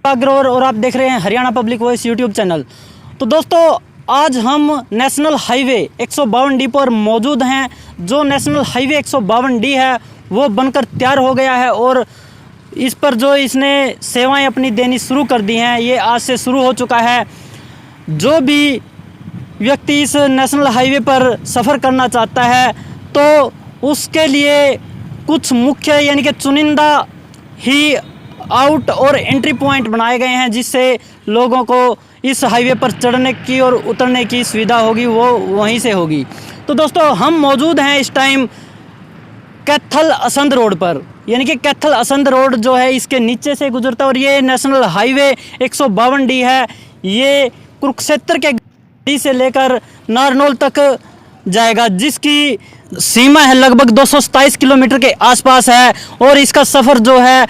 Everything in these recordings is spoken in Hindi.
अग्रवाल और आप देख रहे हैं Haryana public voice YouTube channel. तो दोस्तों, आज हम नेशनल हाईवे 152D पर मौजूद हैं। जो नेशनल हाईवे 152D है वो बनकर तैयार हो गया है और इस पर जो इसने सेवाएं अपनी देनी शुरू कर दी हैं, ये आज से शुरू हो चुका है। जो भी व्यक्ति इस नेशनल हाईवे पर सफ़र करना चाहता है तो उसके लिए कुछ मुख्य यानी कि चुनिंदा ही आउट और एंट्री पॉइंट बनाए गए हैं, जिससे लोगों को इस हाईवे पर चढ़ने की और उतरने की सुविधा होगी, वो वहीं से होगी। तो दोस्तों, हम मौजूद हैं इस टाइम कैथल असंध रोड पर, यानी कि कैथल असंध रोड जो है इसके नीचे से गुजरता है और ये नेशनल हाईवे 152D है। ये कुरुक्षेत्र के से लेकर नारनौल तक जाएगा, जिसकी सीमा है लगभग 227 किलोमीटर के आसपास है और इसका सफ़र जो है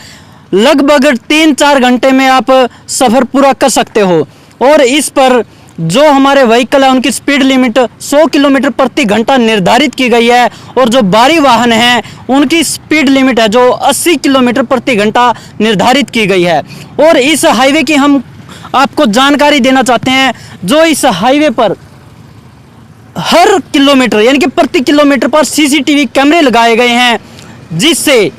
लगभग 3-4 घंटे में आप सफ़र पूरा कर सकते हो। और इस पर जो हमारे व्हीकल है उनकी स्पीड लिमिट 100 किलोमीटर प्रति घंटा निर्धारित की गई है और जो भारी वाहन हैं उनकी स्पीड लिमिट है जो 80 किलोमीटर प्रति घंटा निर्धारित की गई है। और इस हाईवे की हम आपको जानकारी देना चाहते हैं। जो इस हाईवे पर हर किलोमीटर यानी कि प्रति किलोमीटर पर CCTV कैमरे लगाए गए हैं, जिससे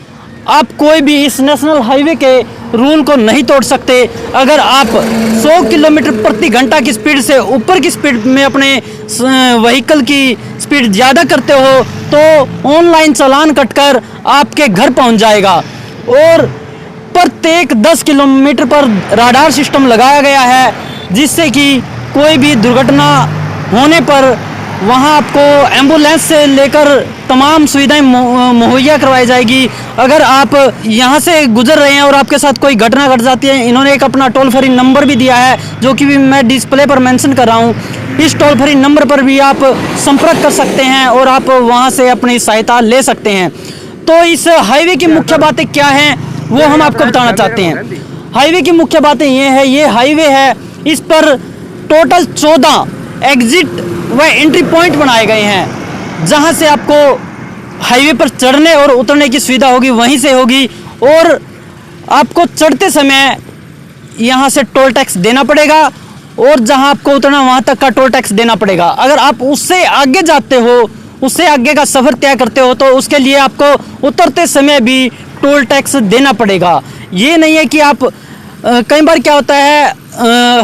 आप कोई भी इस नेशनल हाईवे के रूल को नहीं तोड़ सकते। अगर आप 100 किलोमीटर प्रति घंटा की स्पीड से ऊपर की स्पीड में अपने व्हीकल की स्पीड ज़्यादा करते हो तो ऑनलाइन चालान कटकर आपके घर पहुंच जाएगा। और प्रत्येक 10 किलोमीटर पर राडार सिस्टम लगाया गया है, जिससे कि कोई भी दुर्घटना होने पर वहां आपको एम्बुलेंस से लेकर तमाम सुविधाएं मुहैया करवाई जाएगी। अगर आप यहां से गुजर रहे हैं और आपके साथ कोई घटना घट जाती है, इन्होंने एक अपना टोल फ्री नंबर भी दिया है, जो कि भी मैं डिस्प्ले पर मेंशन कर रहा हूं। इस टोल फ्री नंबर पर भी आप संपर्क कर सकते हैं और आप वहां से अपनी सहायता ले सकते हैं। तो इस हाईवे की मुख्य बातें क्या हैं वो हम आपको बताना चाहते हैं। हाईवे की मुख्य बातें ये है, ये हाईवे है, इस पर टोटल 14 एग्जिट व एंट्री पॉइंट बनाए गए हैं, जहां से आपको हाईवे पर चढ़ने और उतरने की सुविधा होगी वहीं से होगी। और आपको चढ़ते समय यहां से टोल टैक्स देना पड़ेगा और जहां आपको उतरना वहां तक का टोल टैक्स देना पड़ेगा। अगर आप उससे आगे जाते हो, उससे आगे का सफ़र तय करते हो, तो उसके लिए आपको उतरते समय भी टोल टैक्स देना पड़ेगा। ये नहीं है कि आप कई बार क्या होता है,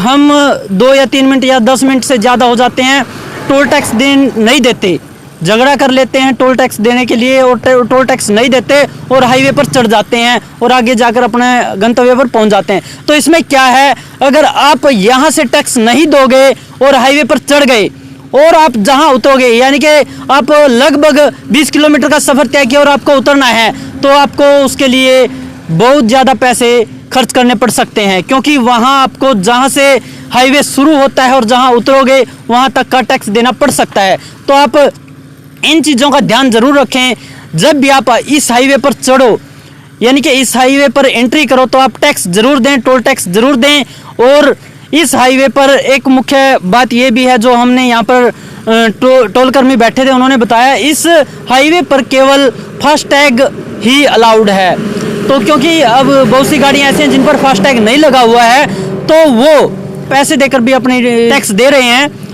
हम 2 या 3 मिनट या 10 मिनट से ज़्यादा हो जाते हैं, टोल टैक्स नहीं देते, झगड़ा कर लेते हैं टोल टैक्स देने के लिए और टोल टैक्स नहीं देते और हाईवे पर चढ़ जाते हैं और आगे जाकर अपने गंतव्य पर पहुंच जाते हैं। तो इसमें क्या है, अगर आप यहां से टैक्स नहीं दोगे और हाईवे पर चढ़ गए और आप जहां उतरोगे, यानी कि आप लगभग 20 किलोमीटर का सफ़र तय किया और आपको उतरना है, तो आपको उसके लिए बहुत ज़्यादा पैसे खर्च करने पड़ सकते हैं, क्योंकि वहां आपको जहां से हाईवे शुरू होता है और जहां उतरोगे वहां तक का टैक्स देना पड़ सकता है। तो आप इन चीज़ों का ध्यान ज़रूर रखें। जब भी आप इस हाईवे पर चढ़ो, यानी कि इस हाईवे पर एंट्री करो, तो आप टैक्स ज़रूर दें, टोल टैक्स ज़रूर दें। और इस हाईवे पर एक मुख्य बात ये भी है, जो हमने यहाँ पर टोल कर्मी बैठे थे, उन्होंने बताया इस हाईवे पर केवल फास्टैग ही अलाउड है। तो क्योंकि अब बहुत सी गाड़ियाँ ऐसी हैं जिन पर फास्टैग नहीं लगा हुआ है, तो वो पैसे देकर भी अपनी टैक्स दे रहे हैं।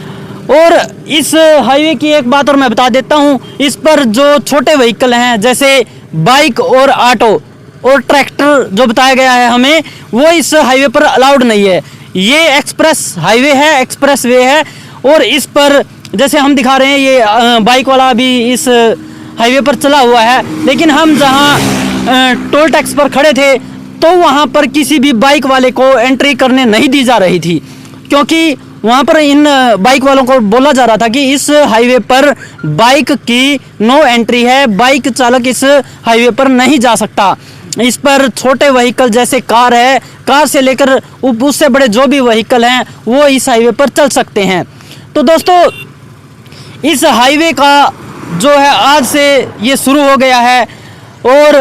और इस हाईवे की एक बात और मैं बता देता हूँ, इस पर जो छोटे व्हीकल हैं जैसे बाइक और ऑटो और ट्रैक्टर जो बताया गया है हमें, वो इस हाईवे पर अलाउड नहीं है। ये एक्सप्रेस हाईवे है, एक्सप्रेस वे है। और इस पर जैसे हम दिखा रहे हैं, ये बाइक वाला भी इस हाईवे पर चला हुआ है, लेकिन हम जहाँ टोल टैक्स पर खड़े थे तो वहाँ पर किसी भी बाइक वाले को एंट्री करने नहीं दी जा रही थी, क्योंकि वहाँ पर इन बाइक वालों को बोला जा रहा था कि इस हाईवे पर बाइक की नो एंट्री है, बाइक चालक इस हाईवे पर नहीं जा सकता। इस पर छोटे व्हीकल जैसे कार है, कार से लेकर उससे बड़े जो भी व्हीकल हैं वो इस हाईवे पर चल सकते हैं। तो दोस्तों, इस हाईवे का जो है आज से ये शुरू हो गया है और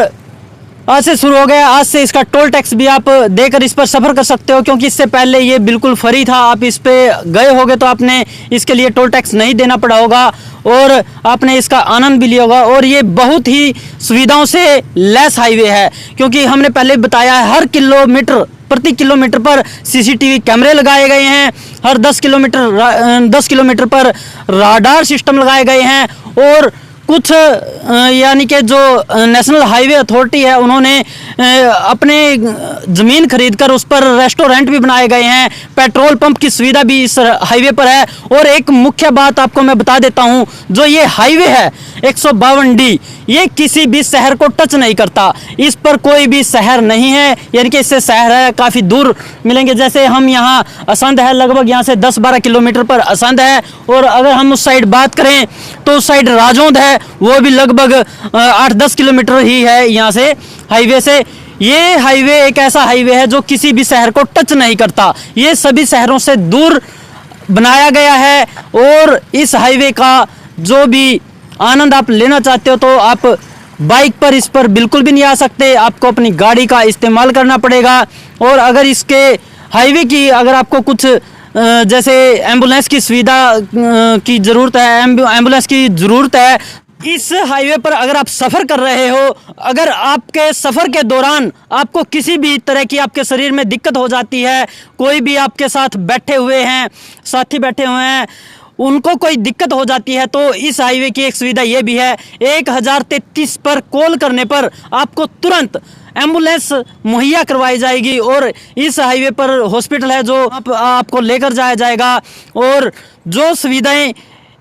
आज से शुरू हो गया। आज से इसका टोल टैक्स भी आप देकर इस पर सफ़र कर सकते हो, क्योंकि इससे पहले ये बिल्कुल फ्री था। आप इस पे गए होगे तो आपने इसके लिए टोल टैक्स नहीं देना पड़ा होगा और आपने इसका आनंद भी लिया होगा। और ये बहुत ही सुविधाओं से लेस हाईवे है, क्योंकि हमने पहले बताया है हर प्रति किलोमीटर पर सीसीटीवी कैमरे लगाए गए हैं। हर 10 किलोमीटर पर राडार सिस्टम लगाए गए हैं। और कुछ यानी कि जो नेशनल हाईवे अथॉरिटी है उन्होंने अपने ज़मीन खरीदकर उस पर रेस्टोरेंट भी बनाए गए हैं। पेट्रोल पंप की सुविधा भी इस हाईवे पर है। और एक मुख्य बात आपको मैं बता देता हूं, जो ये हाईवे है 152D, ये किसी भी शहर को टच नहीं करता। इस पर कोई भी शहर नहीं है, यानी कि इससे शहर है काफ़ी दूर मिलेंगे। जैसे हम यहाँ असंध है, लगभग यहाँ से 10-12 किलोमीटर पर असंध है। और अगर हम उस साइड बात करें तो उस साइड राजौंद है, वो भी लगभग 8-10 किलोमीटर ही है यहाँ से हाईवे से। ये हाईवे एक ऐसा हाईवे है जो किसी भी शहर को टच नहीं करता। ये सभी शहरों से दूर बनाया गया है। और इस हाईवे का जो भी आनंद आप लेना चाहते हो तो आप बाइक पर इस पर बिल्कुल भी नहीं आ सकते, आपको अपनी गाड़ी का इस्तेमाल करना पड़ेगा। और अगर इसके हाईवे की अगर आपको कुछ जैसे एम्बुलेंस की सुविधा की ज़रूरत है, एम्बुलेंस की ज़रूरत है, इस हाईवे पर अगर आप सफ़र कर रहे हो, अगर आपके सफ़र के दौरान आपको किसी भी तरह की आपके शरीर में दिक्कत हो जाती है, कोई भी आपके साथ बैठे हुए हैं, साथी बैठे हुए हैं, उनको कोई दिक्कत हो जाती है, तो इस हाईवे की एक सुविधा ये भी है, 1033 पर कॉल करने पर आपको तुरंत एम्बुलेंस मुहैया करवाई जाएगी। और इस हाईवे पर हॉस्पिटल है जो आपको लेकर जाया जाएगा। और जो सुविधाएं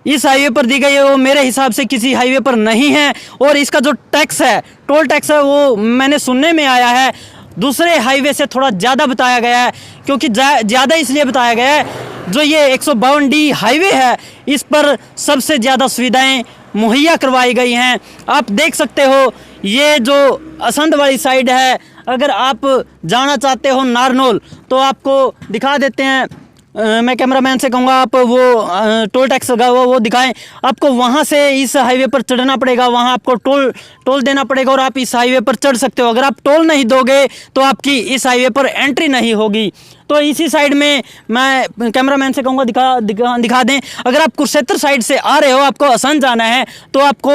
इस हाईवे पर दी गई है वो मेरे हिसाब से किसी हाईवे पर नहीं है। और इसका जो टैक्स है, टोल टैक्स है, वो मैंने सुनने में आया है दूसरे हाईवे से थोड़ा ज़्यादा बताया गया है। क्योंकि ज़्यादा इसलिए बताया गया है, जो ये 152D हाईवे है इस पर सबसे ज़्यादा सुविधाएं मुहैया करवाई गई हैं। आप देख सकते हो ये जो असंध वाली साइड है, अगर आप जाना चाहते हो नारनौल तो आपको दिखा देते हैं। मैं कैमरामैन से कहूँगा आप वो टोल टैक्स लगा हुआ वो दिखाएं। आपको वहाँ से इस हाईवे पर चढ़ना पड़ेगा, वहाँ आपको टोल देना पड़ेगा और आप इस हाईवे पर चढ़ सकते हो। अगर आप टोल नहीं दोगे तो आपकी इस हाईवे पर एंट्री नहीं होगी। तो इसी साइड में मैं कैमरामैन से कहूँगा दिखा दें। अगर आप कुरुक्षेत्र साइड से आ रहे हो, आपको असंध जाना है, तो आपको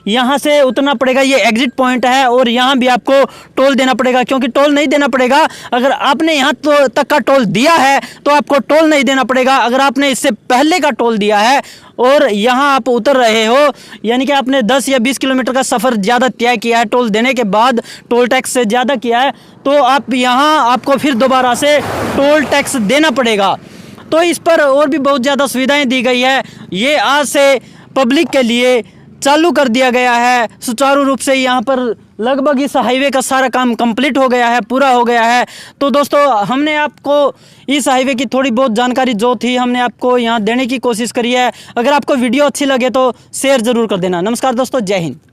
यहाँ से उतरना पड़ेगा। ये एग्जिट पॉइंट है और यहाँ भी आपको टोल देना पड़ेगा, क्योंकि टोल नहीं देना पड़ेगा। अगर आपने यहाँ तक का टोल दिया है तो आपको टोल नहीं देना पड़ेगा। अगर आपने इससे पहले का टोल दिया है और यहाँ आप उतर रहे हो, यानी कि आपने 10 या 20 किलोमीटर का सफ़र ज़्यादा तय किया है, टोल देने के बाद टोल टैक्स से ज़्यादा किया है, तो आप यहाँ आपको फिर दोबारा से टोल टैक्स देना पड़ेगा। तो इस पर और भी बहुत ज़्यादा सुविधाएं दी गई है। ये आज से पब्लिक के लिए चालू कर दिया गया है सुचारू रूप से। यहाँ पर लगभग इस हाईवे का सारा काम कंप्लीट हो गया है, पूरा हो गया है। तो दोस्तों, हमने आपको इस हाईवे की थोड़ी बहुत जानकारी जो थी हमने आपको यहाँ देने की कोशिश करी है। अगर आपको वीडियो अच्छी लगे तो शेयर ज़रूर कर देना। नमस्कार दोस्तों, जय हिंद।